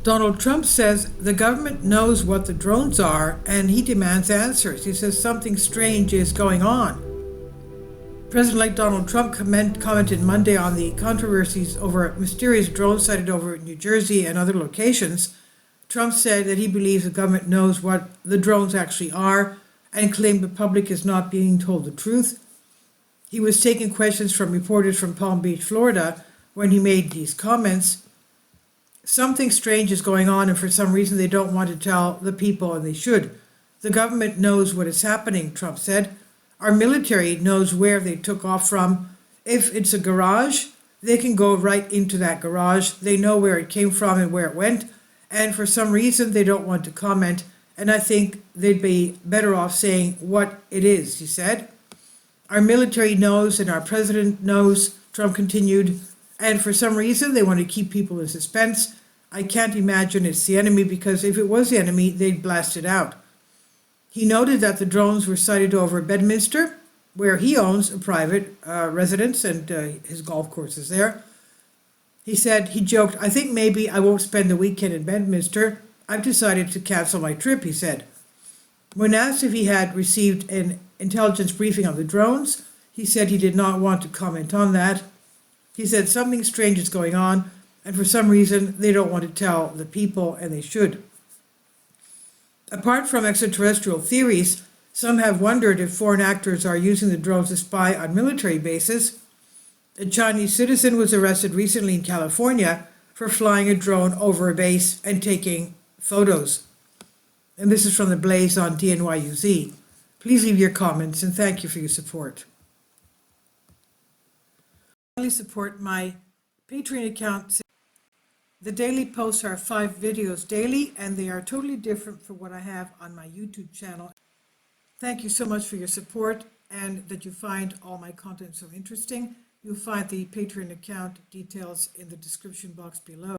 Donald Trump says the government knows what the drones are and he demands answers. He says something strange is going on. President-elect Donald Trump commented Monday on the controversies over mysterious drones sighted over New Jersey and other locations. Trump said that he believes the government knows what the drones actually are and claimed the public is not being told the truth. He was taking questions from reporters from Palm Beach, Florida, when he made these comments. Something strange is going on, and for some reason they don't want to tell the people, and they should. The government knows what is happening, Trump said. Our military knows where they took off from. If it's a garage, they can go right into that garage. They know where it came from and where it went, and for some reason they don't want to comment, and I think they'd be better off saying what it is, he said. Our military knows and our president knows, Trump continued, and for some reason they want to keep people in suspense. I can't imagine it's the enemy, because if it was the enemy, they'd blast it out. He noted that the drones were sighted over Bedminster, where he owns a private residence and his golf course is there. He said, he joked, I think maybe I won't spend the weekend in Bedminster. I've decided to cancel my trip, he said. When asked if he had received an intelligence briefing on the drones, he said he did not want to comment on that. He said something strange is going on, and for some reason they don't want to tell the people, and they should. Apart from extraterrestrial theories, some have wondered if foreign actors are using the drones to spy on military bases. A Chinese citizen was arrested recently in California for flying a drone over a base and taking photos. And this is from the Blaze on DNYUZ. Please leave your comments, and thank you for your support. Finally, support my Patreon account. The daily posts are 5 videos daily, and they are totally different from what I have on my YouTube channel. Thank you so much for your support, and that you find all my content so interesting. You'll find the Patreon account details in the description box below.